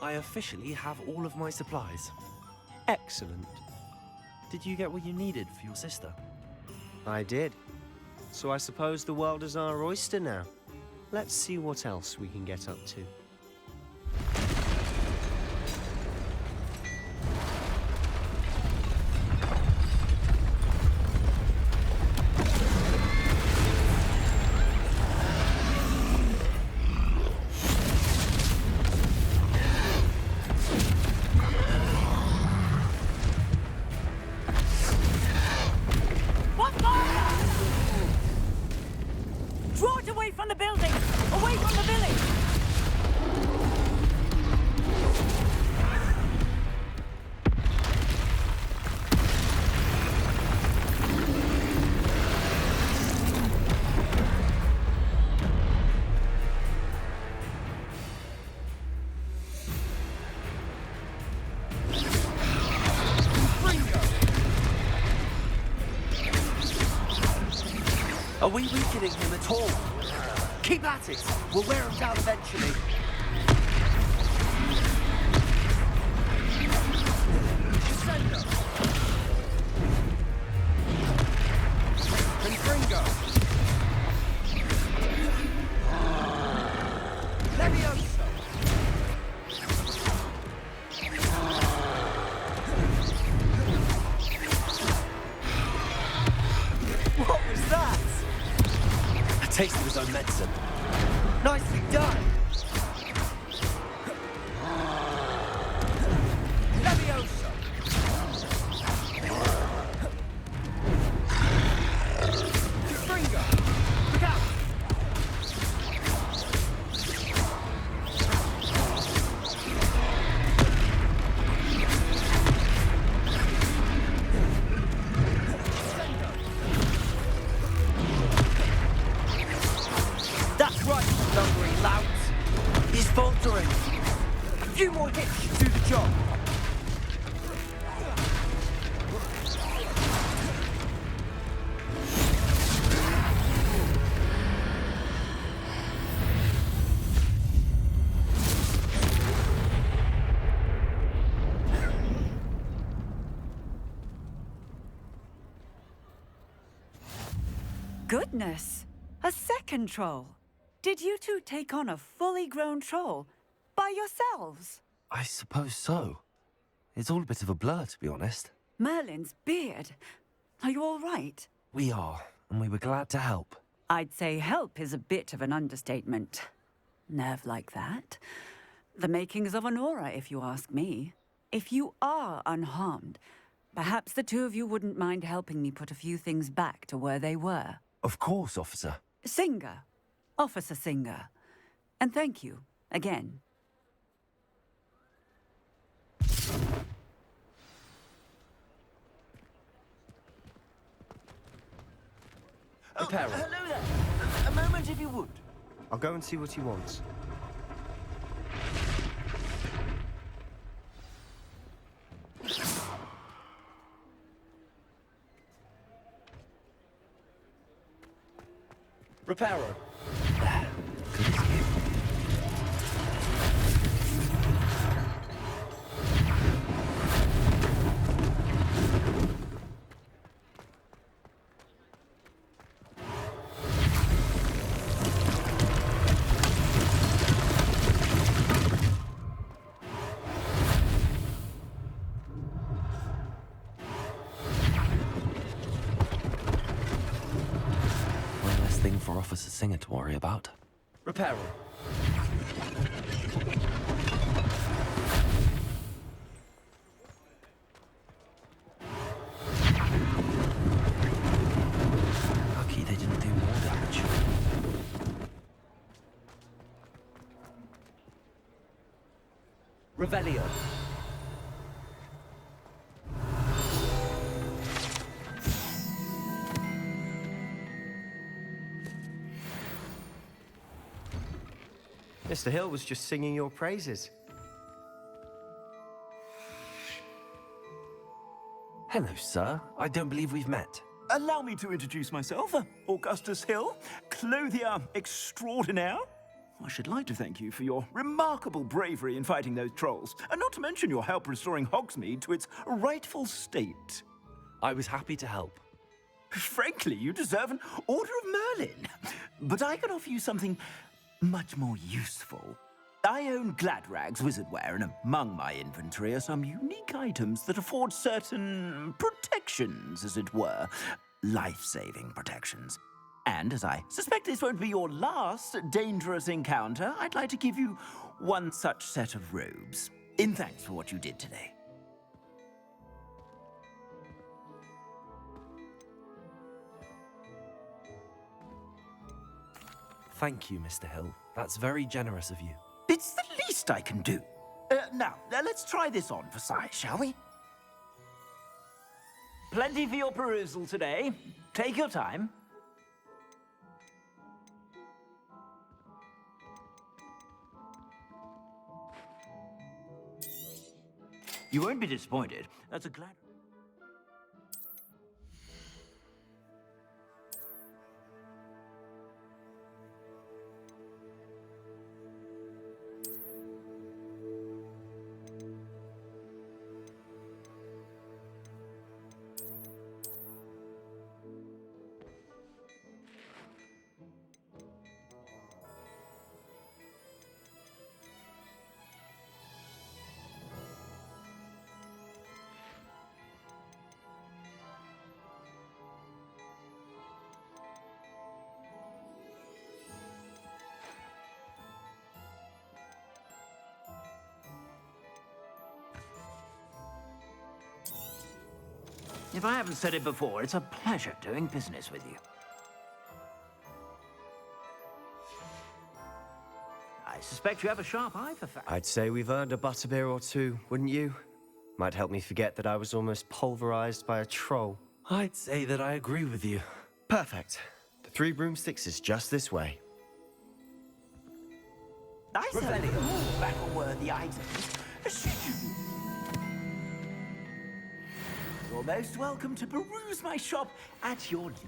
I officially have all of my supplies. Excellent. Did you get what you needed for your sister? I did. So I suppose the world is our oyster now. Let's see what else we can get up to. Draw it away from the building! Away from the village! Are we weakening him at all? Keep at it! We'll wear him down eventually. Confringo! Levioso! What was that? A taste of his own medicine. Nicely done! Levioso! Confringo! Look out! That's right, lumbering lout. He's faltering. A few more hits should do the job. Goodness! A second troll! Did you two take on a fully grown troll by yourselves? I suppose so. It's all a bit of a blur, to be honest. Merlin's beard. Are you all right? We are, and we were glad to help. I'd say help is a bit of an understatement. Nerve like that. The makings of an aura, if you ask me. If you are unharmed, perhaps the two of you wouldn't mind helping me put a few things back to where they were. Of course, officer. Singer. Officer Singer. And thank you, again. Reparo. Hello there. A moment if you would. I'll go and see what he wants. Reparo. One less thing for Officer Singer to worry about. Reparo. Lucky they didn't do more damage. Revelio. Mr. Hill was just singing your praises. Hello, sir. I don't believe we've met. Allow me to introduce myself. Augustus Hill, clothier extraordinaire. I should like to thank you for your remarkable bravery in fighting those trolls, and not to mention your help restoring Hogsmeade to its rightful state. I was happy to help. Frankly, you deserve an Order of Merlin. But I can offer you something much more useful. I own Gladrag's wizardware, and among my inventory are some unique items that afford certain protections, as it were. Life-saving protections. And as I suspect this won't be your last dangerous encounter, I'd like to give you one such set of robes, in thanks for what you did today. Thank you, Mr. Hill. That's very generous of you. It's the least I can do. Now, let's try this on for size, shall we? Plenty for your perusal today. Take your time. You won't be disappointed. That's a glad... If I haven't said it before, it's a pleasure doing business with you. I suspect you have a sharp eye for facts. I'd say we've earned a butterbeer or two, wouldn't you? Might help me forget that I was almost pulverized by a troll. I'd say that I agree with you. Perfect. The Three Broomsticks is just this way. I certainly have battle-worthy items. You're most welcome to peruse my shop at your leisure.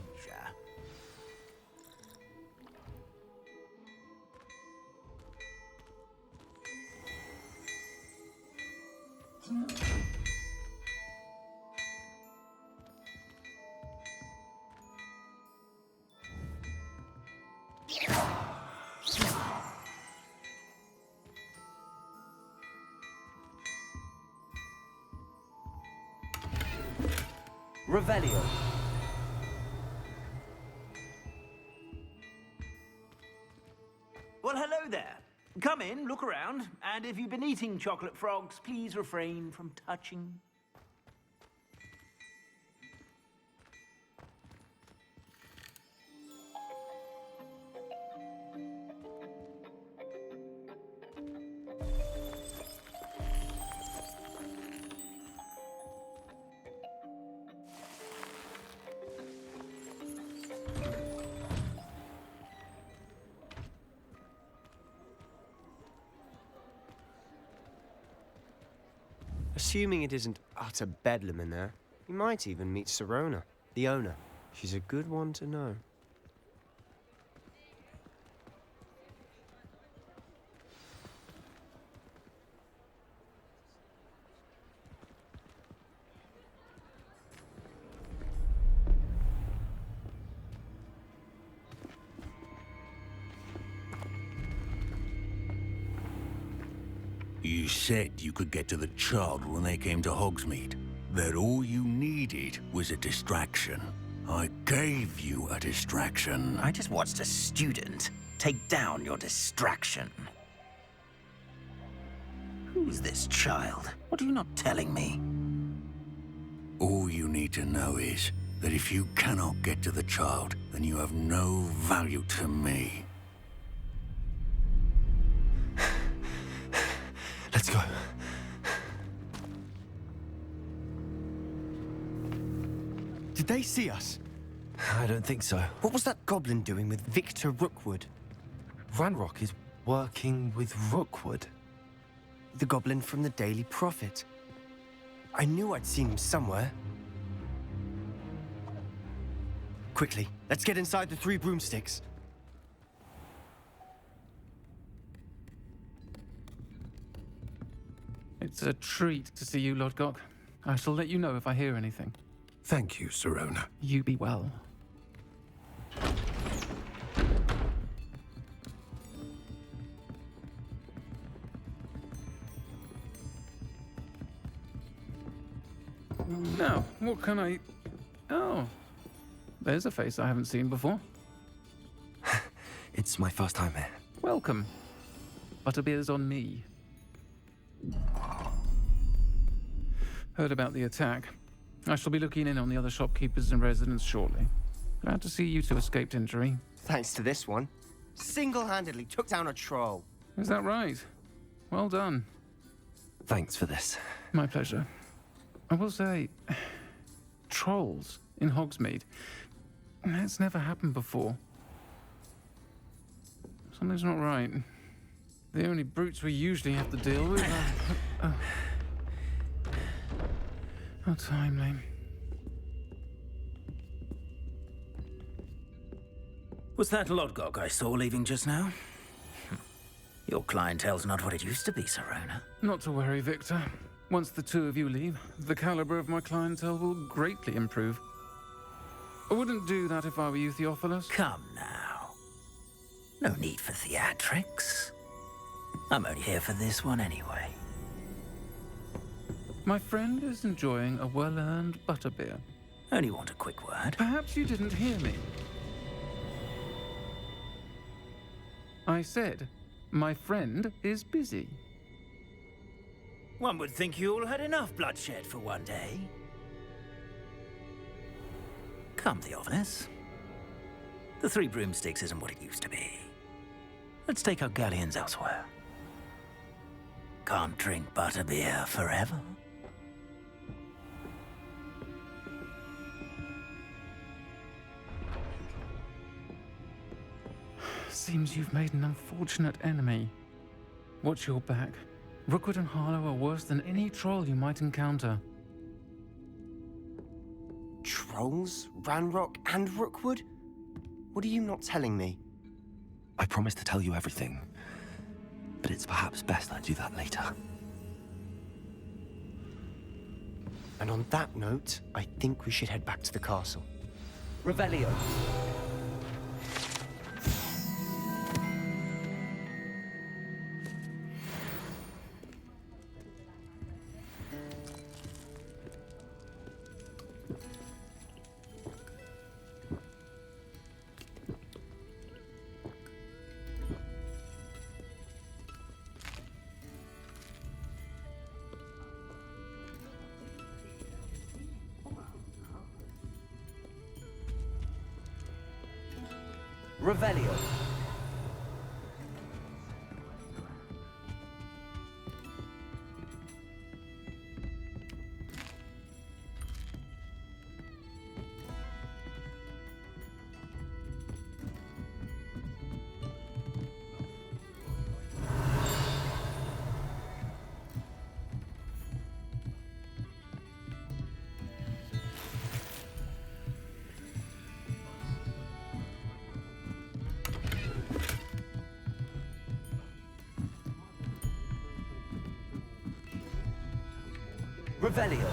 Revelio. Well, hello there. Come in, look around, and if you've been eating chocolate frogs, please refrain from touching. Assuming it isn't utter bedlam in there, you might even meet Sirona, the owner. She's a good one to know. You said you could get to the child when they came to Hogsmeade. That all you needed was a distraction. I gave you a distraction. I just watched a student take down your distraction. Who's this child? What are you not telling me? All you need to know is that if you cannot get to the child, then you have no value to me. Let's go. Did they see us? I don't think so. What was that goblin doing with Victor Rookwood? Ranrock is working with Rookwood. The goblin from the Daily Prophet. I knew I'd seen him somewhere. Quickly, let's get inside the Three Broomsticks. It's a treat to see you, Lodgok. I shall let you know if I hear anything. Thank you, Sirona. You be well. Now, what can I... Oh, there's a face I haven't seen before. It's my first time here. Welcome. Butterbeer's on me. Heard about the attack. I shall be looking in on the other shopkeepers and residents shortly. Glad to see you two escaped injury. Thanks to this one. Single-handedly took down a troll. Is that right? Well done. Thanks for this. My pleasure. I will say, trolls in Hogsmeade. That's never happened before. Something's not right. The only brutes we usually have to deal with are... How timely. Was that Lodgok I saw leaving just now? Your clientele's not what it used to be, Sirona. Not to worry, Victor. Once the two of you leave, the caliber of my clientele will greatly improve. I wouldn't do that if I were you, Theophilus. Come now. No need for theatrics. I'm only here for this one anyway. My friend is enjoying a well-earned butterbeer. Only want a quick word. Perhaps you didn't hear me. I said, my friend is busy. One would think you all had enough bloodshed for one day. Come, Theophilus. The Three Broomsticks isn't what it used to be. Let's take our galleons elsewhere. Can't drink butterbeer forever. Seems you've made an unfortunate enemy. Watch your back. Rookwood and Harlow are worse than any troll you might encounter. Trolls, Ranrock, and Rookwood? What are you not telling me? I promise to tell you everything, but it's perhaps best I do that later. And on that note, I think we should head back to the castle. Revelio. Revelio. Revelio.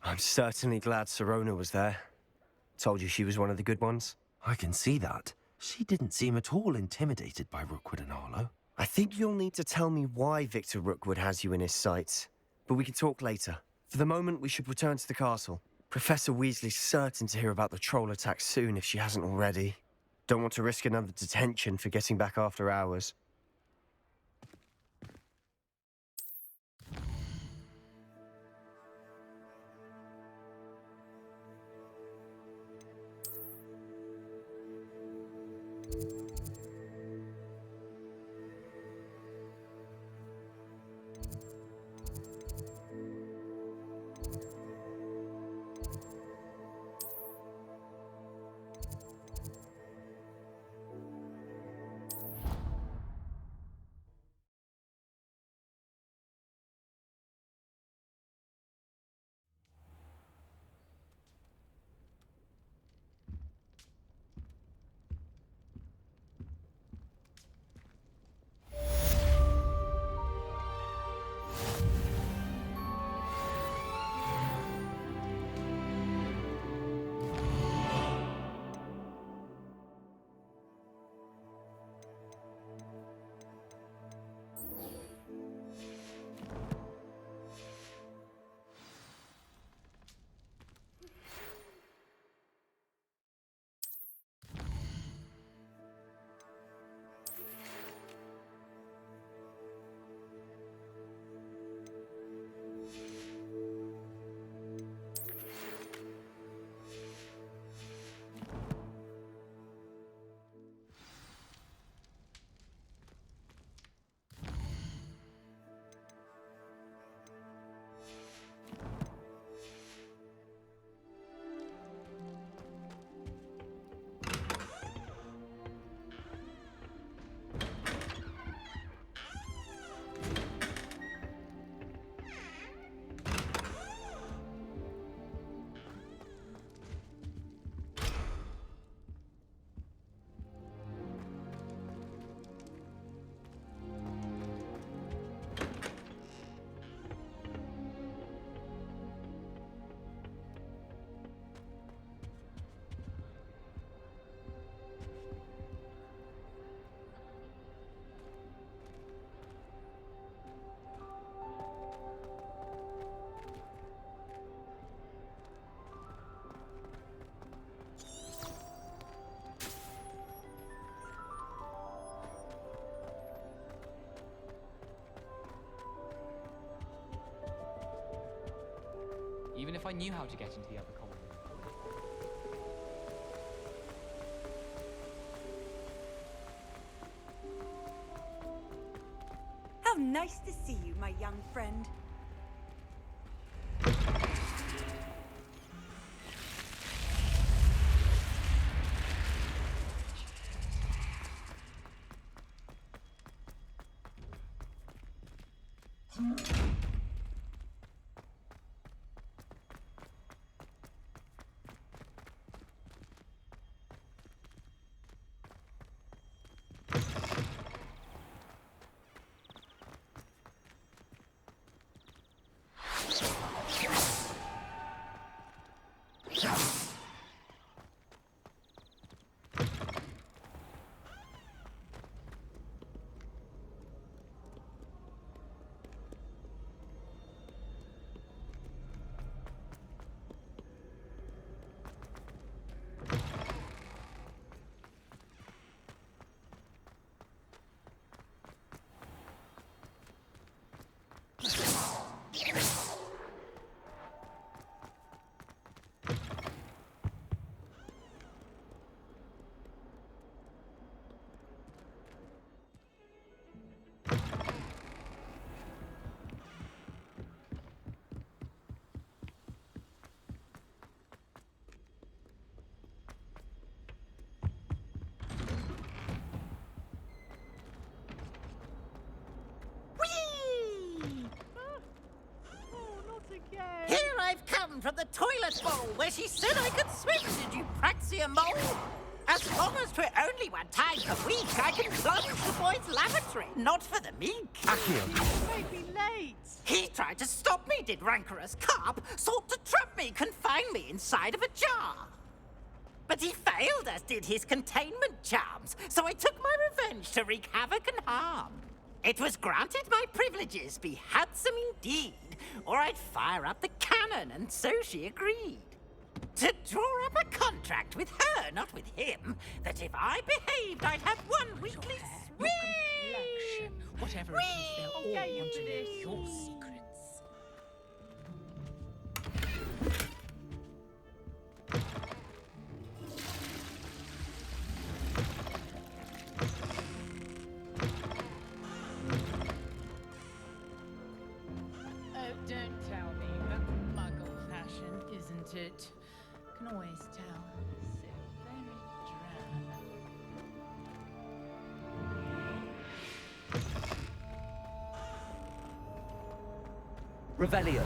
I'm certainly glad Sirona was there. Told you she was one of the good ones. I can see that. She didn't seem at all intimidated by Rookwood and Harlow. I think you'll need to tell me why Victor Rookwood has you in his sights. But we can talk later. For the moment, we should return to the castle. Professor Weasley's certain to hear about the troll attack soon if she hasn't already. Don't want to risk another detention for getting back after hours. Even if I knew how to get into the other common room. How nice to see you, my young friend. Here I've come from the toilet bowl where she said I could swim, did you praxia mole? As long as 'twere only one time per week, I can plunge the boy's lavatory, not for the meek. You may be late. He tried to stop me, did rancorous carp, sought to trap me, confine me inside of a jar. But he failed, as did his containment charms, so I took my revenge to wreak havoc and harm. It was granted my privileges be handsome indeed, or I'd fire up the cannon, and so she agreed. To draw up a contract with her, not with him, that if I behaved, I'd have one weekly swing. Whatever it is, they'll all want to know your secrets. Oh, don't tell me. That's muggle fashion, isn't it? Can always tell. So very drab. Revelio.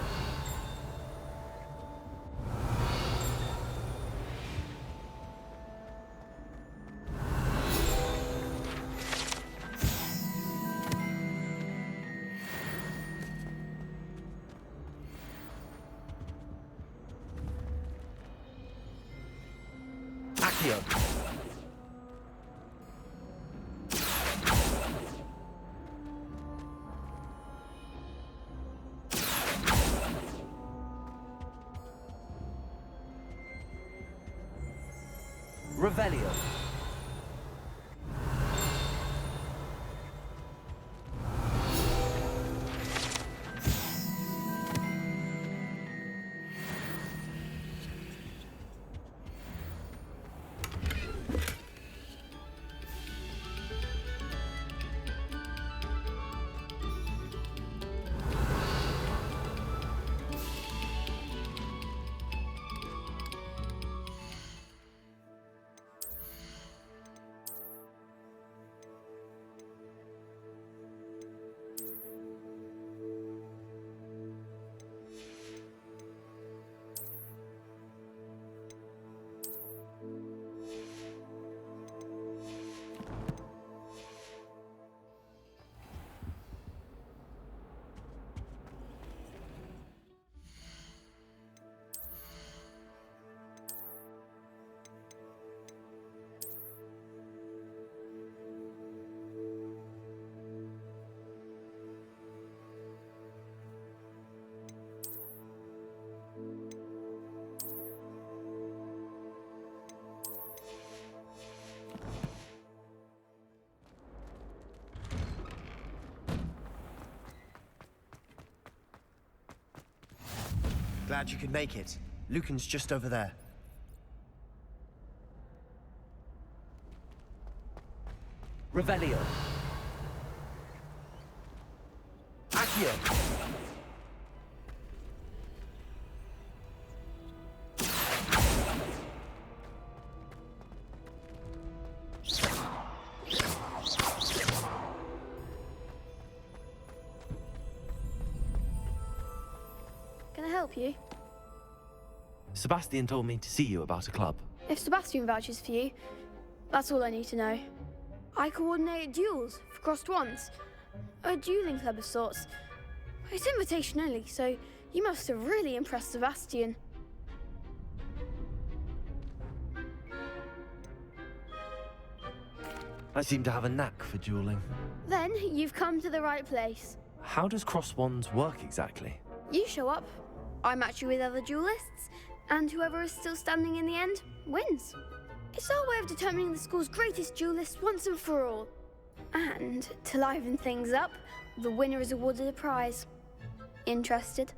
Accio. Revelio. Glad you could make it. Lucan's just over there. Revelio. Accio. Can I help you? Sebastian told me to see you about a club. If Sebastian vouches for you, that's all I need to know. I coordinate duels for crossed wands. A dueling club of sorts. It's invitation only, so you must have really impressed Sebastian. I seem to have a knack for dueling. Then you've come to the right place. How does cross wands work exactly? You show up, I match you with other duelists, and whoever is still standing in the end wins. It's our way of determining the school's greatest duelist once and for all. And to liven things up, the winner is awarded a prize. Interested?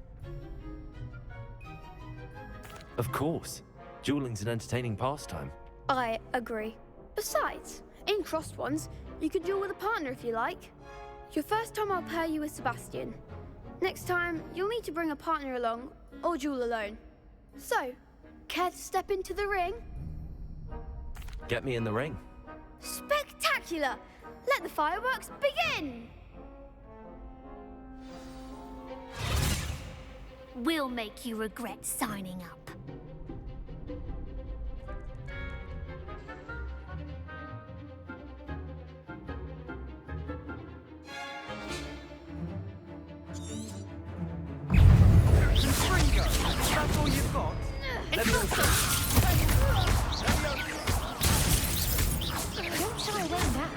Of course. Dueling's an entertaining pastime. I agree. Besides, in crossed ones, you can duel with a partner if you like. Your first time I'll pair you with Sebastian. Next time, you'll need to bring a partner along, or duel alone. So, care to step into the ring? Get me in the ring. Spectacular! Let the fireworks begin! We'll make you regret signing up. That's all you've got? Don't shy away now.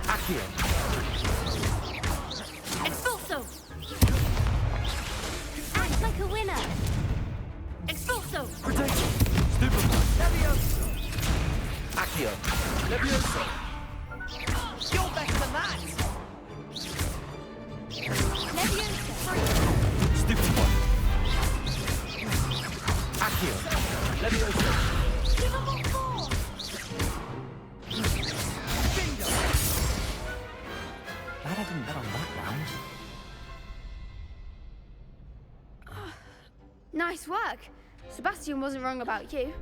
Accio. Levioso! Accio! Levioso! You're better than that! Stupid one! Accio! Levioso! Bingo! Glad I didn't bet on that round. Nice work. Sebastian wasn't wrong about you.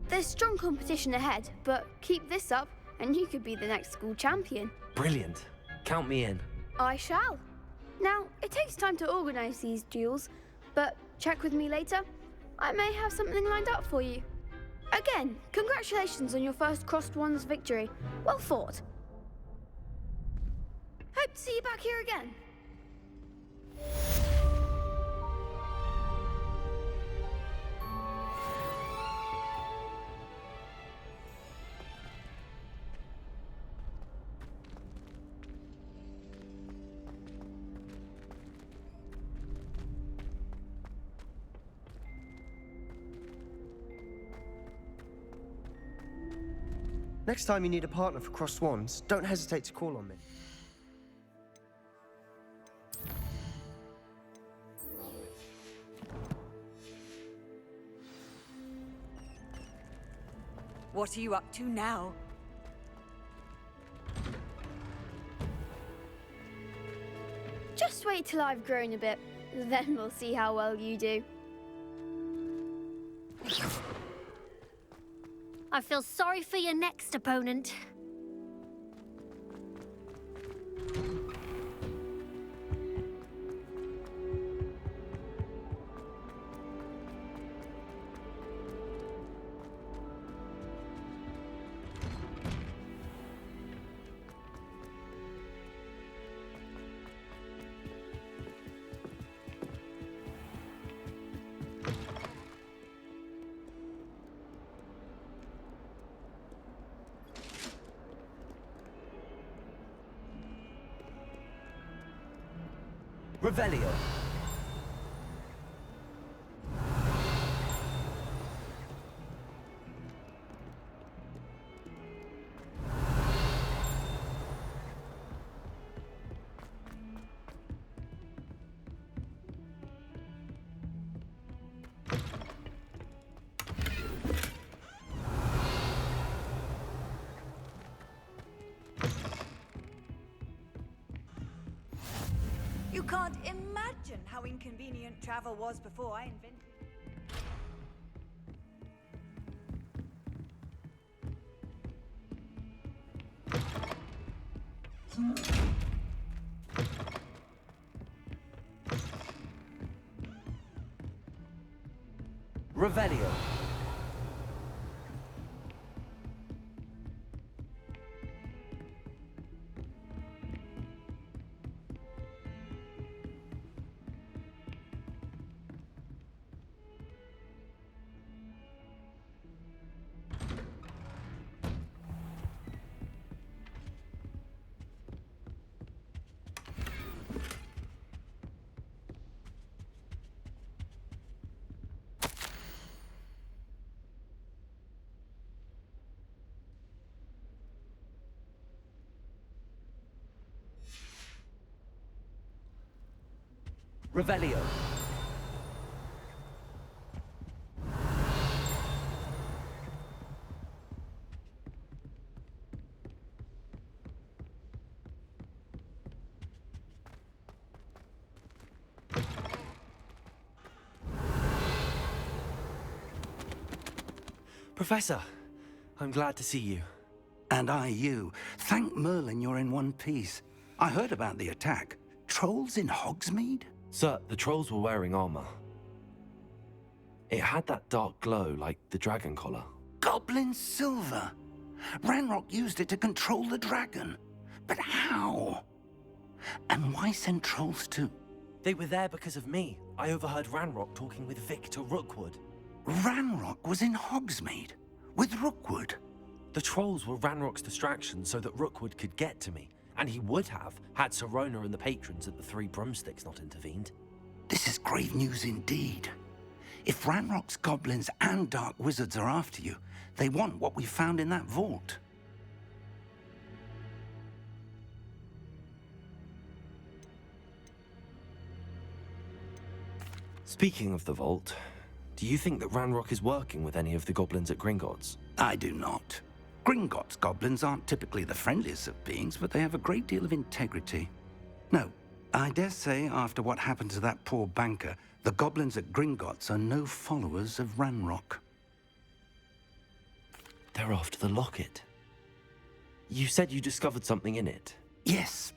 There's strong competition ahead, but keep this up and you could be the next school champion. Brilliant. Count me in. I shall. Now, it takes time to organise these duels, but check with me later. I may have something lined up for you. Again, congratulations on your first Crossed Wands victory. Well fought. Hope to see you back here again. Next time you need a partner for Crossed Wands, don't hesitate to call on me. What are you up to now? Just wait till I've grown a bit, then we'll see how well you do. I feel sorry for your next opponent. Revelio. You can't imagine how inconvenient travel was before I invented. Revelio. Revelio. Professor, I'm glad to see you. And I you. Thank Merlin you're in one piece. I heard about the attack. Trolls in Hogsmeade? Sir, the trolls were wearing armor. It had that dark glow like the dragon collar. Goblin silver! Ranrock used it to control the dragon. But how? And why send trolls to... They were there because of me. I overheard Ranrock talking with Victor Rookwood. Ranrock was in Hogsmeade? With Rookwood? The trolls were Ranrock's distraction so that Rookwood could get to me. And he would have, had Sirona and the patrons at the Three Broomsticks not intervened. This is grave news indeed. If Ranrock's goblins and dark wizards are after you, they want what we found in that vault. Speaking of the vault, do you think that Ranrock is working with any of the goblins at Gringotts? I do not. Gringotts goblins aren't typically the friendliest of beings, but they have a great deal of integrity. No, I dare say after what happened to that poor banker, the goblins at Gringotts are no followers of Ranrock. They're after the locket. You said you discovered something in it. Yes.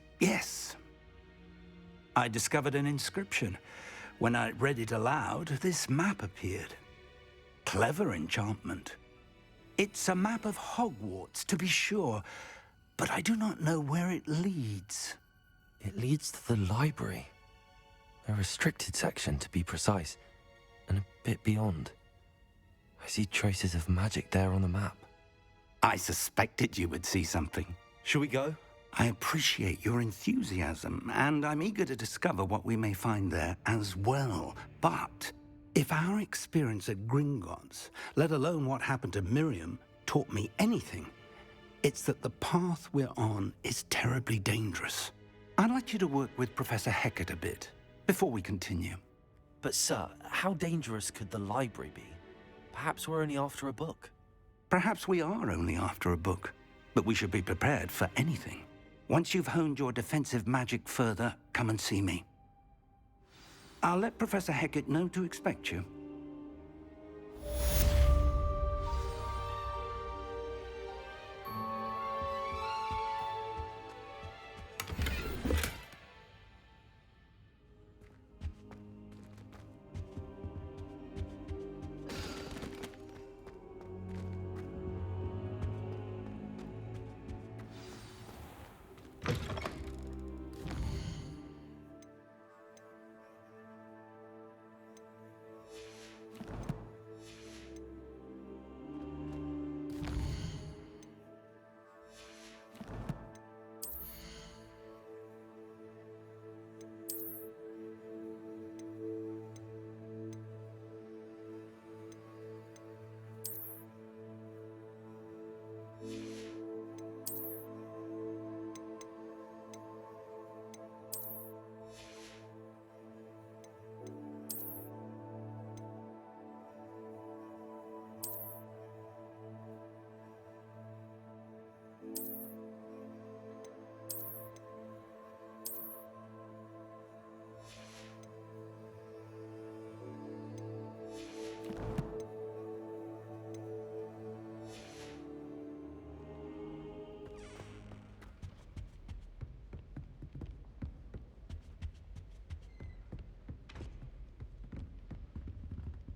I discovered an inscription. When I read it aloud, this map appeared. Clever enchantment. It's a map of Hogwarts, to be sure, but I do not know where it leads. It leads to the library. A restricted section, to be precise, and a bit beyond. I see traces of magic there on the map. I suspected you would see something. Shall we go? I appreciate your enthusiasm, and I'm eager to discover what we may find there as well. But if our experience at Gringotts, let alone what happened to Miriam, taught me anything, it's that the path we're on is terribly dangerous. I'd like you to work with Professor Hecat a bit before we continue. But sir, how dangerous could the library be? Perhaps we're only after a book. Perhaps we are only after a book, but we should be prepared for anything. Once you've honed your defensive magic further, come and see me. I'll let Professor Hecat know to expect you.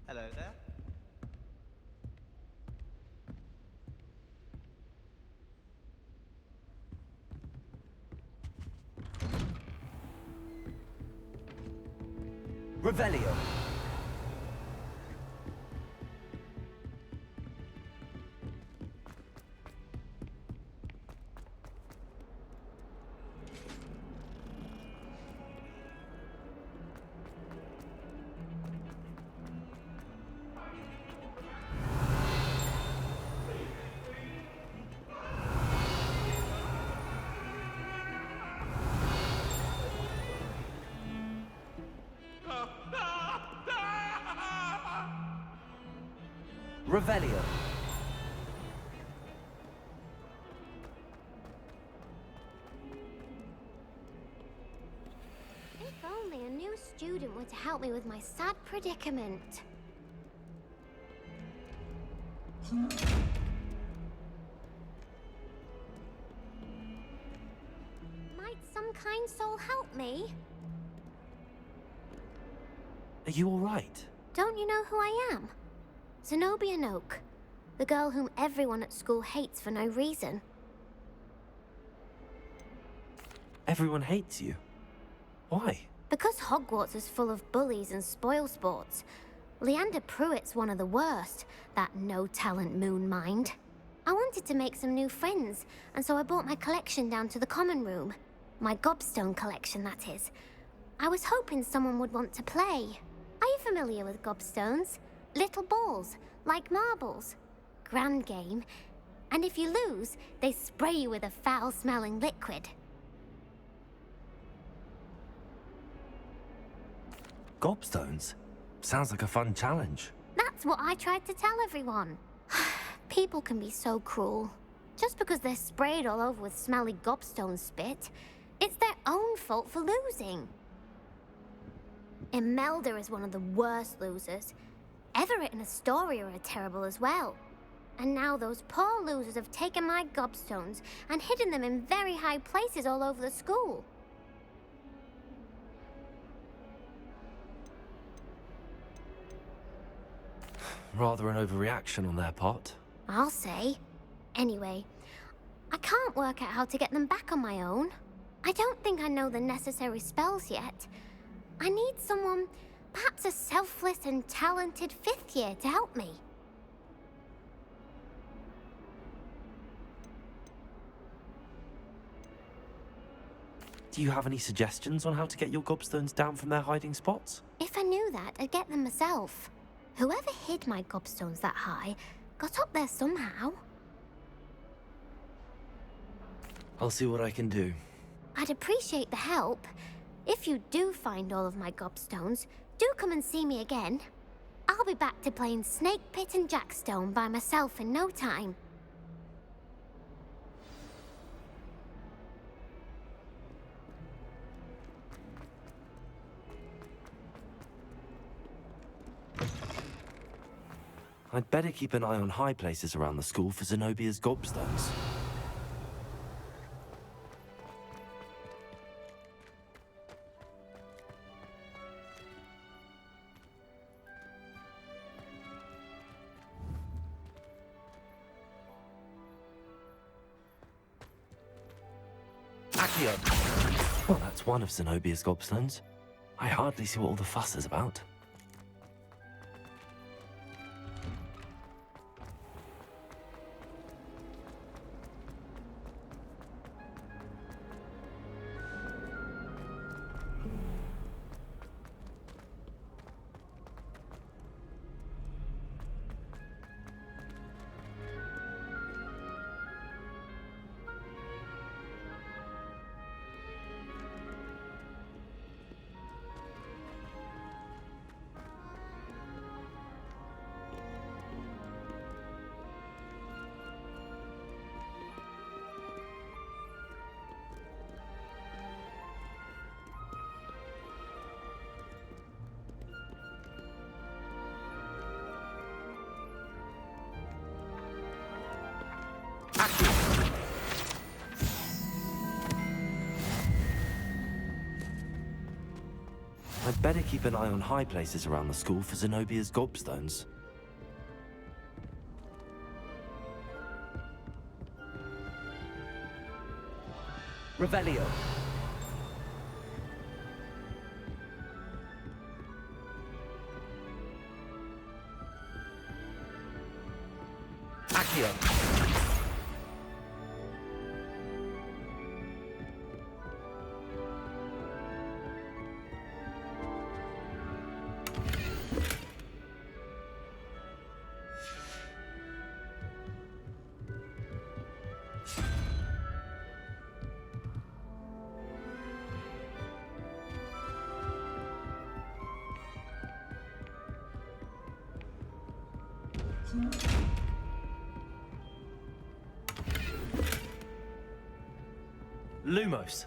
Hello there. Revelio. Revelio. If only a new student were to help me with my sad predicament. Might some kind soul help me? Are you all right? Don't you know who I am? Zenobia Noak, the girl whom everyone at school hates for no reason. Everyone hates you. Why? Because Hogwarts is full of bullies and spoilsports. Leander Pruitt's one of the worst, that no-talent moon mind. I wanted to make some new friends, and so I brought my collection down to the common room. My Gobstone collection, that is. I was hoping someone would want to play. Are you familiar with Gobstones? Little balls, like marbles. Grand game. And if you lose, they spray you with a foul-smelling liquid. Gobstones? Sounds like a fun challenge. That's what I tried to tell everyone. People can be so cruel. Just because they're sprayed all over with smelly gobstone spit, it's their own fault for losing. Imelda is one of the worst losers. Everett and Astoria are terrible as well. And now those poor losers have taken my gobstones and hidden them in very high places all over the school. Rather an overreaction on their part. I'll say. Anyway, I can't work out how to get them back on my own. I don't think I know the necessary spells yet. I need someone, perhaps a selfless and talented 5th year to help me. Do you have any suggestions on how to get your gobstones down from their hiding spots? If I knew that, I'd get them myself. Whoever hid my gobstones that high got up there somehow. I'll see what I can do. I'd appreciate the help. If you do find all of my gobstones, do come and see me again. I'll be back to playing Snake Pit and Jackstone by myself in no time. I'd better keep an eye on high places around the school for Zenobia's gobstones. Accio! Well, that's one of Zenobia's gobstones. I hardly see what all the fuss is about. I'd better keep an eye on high places around the school for Zenobia's gobstones. Revelio. Accio. Lumos.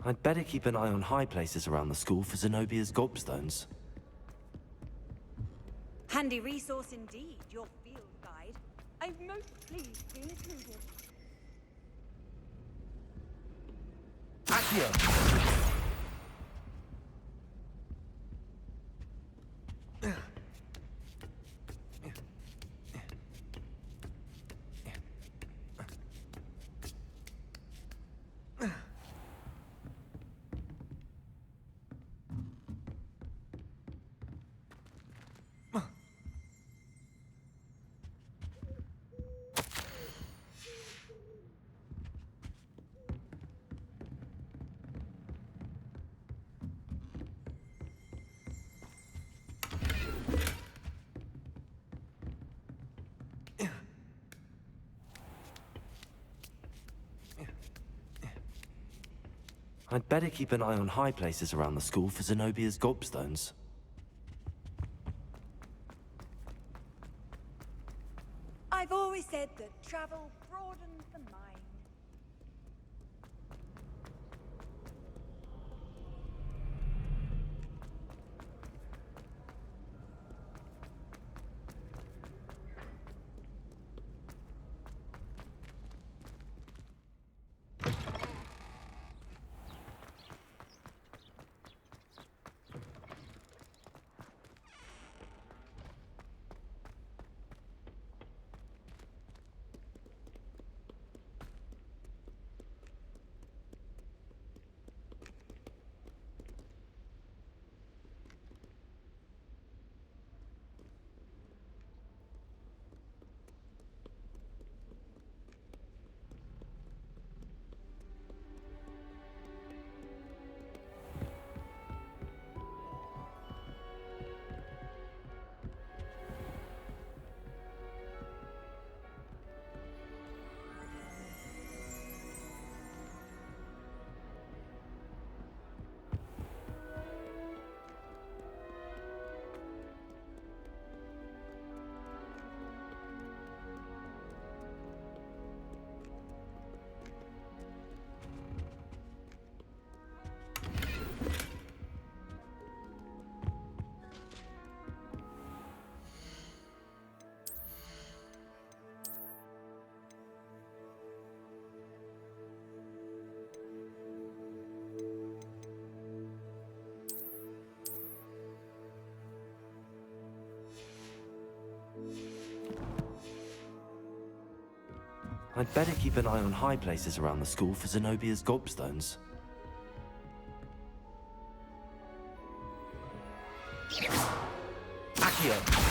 I'd better keep an eye on high places around the school for Zenobia's gobstones. Handy resource indeed, your field guide. I'm most pleased to be included. Accio. I'd better keep an eye on high places around the school for Zenobia's Gobstones. I've always said that travel broadens the mind. I'd better keep an eye on high places around the school for Zenobia's Gobstones. Accio!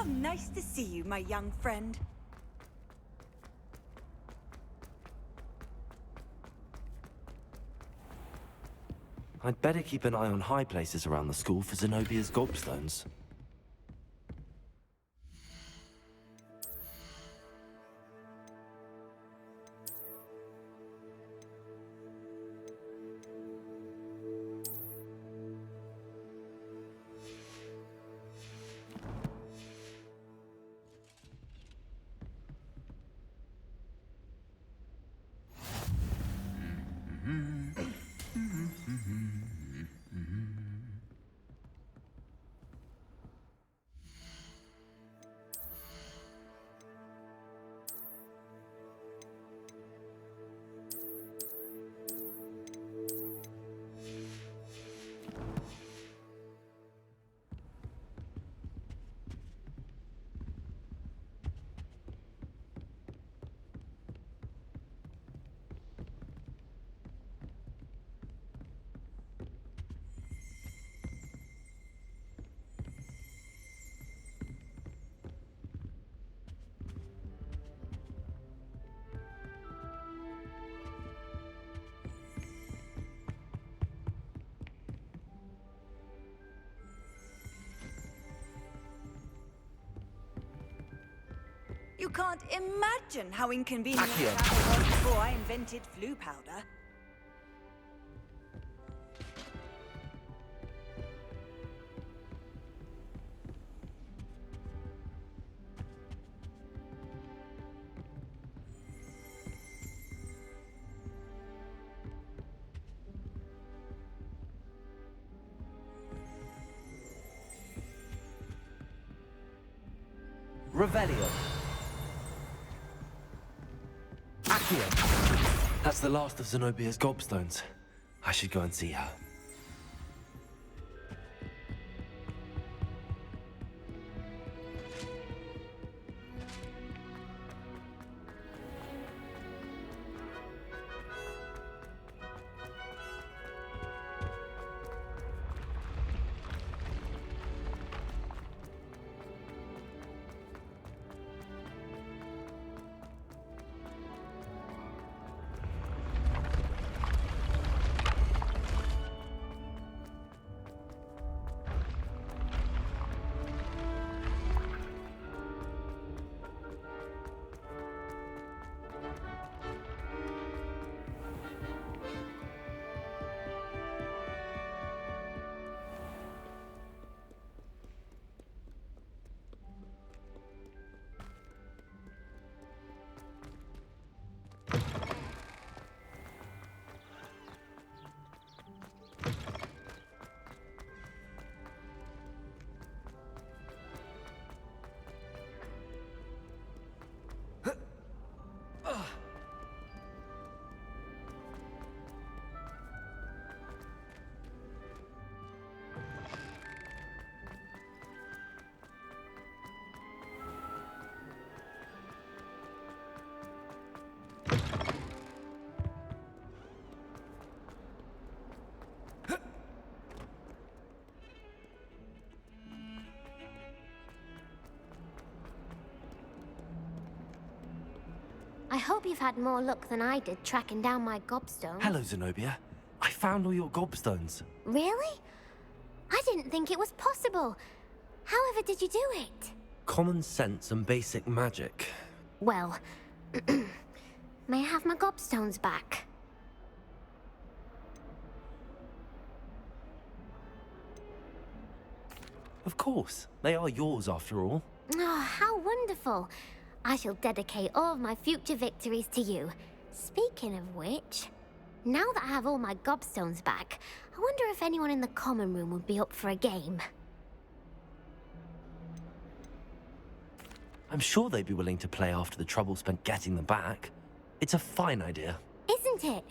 How nice to see you, my young friend. I'd better keep an eye on high places around the school for Zenobia's Gobstones. You can't imagine how inconvenient Accio. that was before I invented flu powder. Revelio. Accio. That's the last of Zenobia's Gobstones. I should go and see her. I hope you've had more luck than I did tracking down my gobstones. Hello, Zenobia. I found all your Gobstones. Really? I didn't think it was possible. However did you do it? Common sense and basic magic. Well, may I have my gobstones back? Of course. They are yours after all. Oh, how wonderful. I shall dedicate all of my future victories to you. Speaking of which, now that I have all my gobstones back, I wonder if anyone in the common room would be up for a game. I'm sure they'd be willing to play after the trouble spent getting them back. It's a fine idea. Isn't it?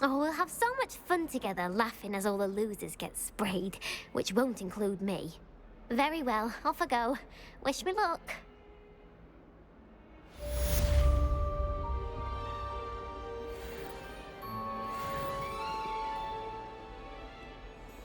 Oh, we'll have so much fun together laughing as all the losers get sprayed, which won't include me. Very well, off I go. Wish me luck.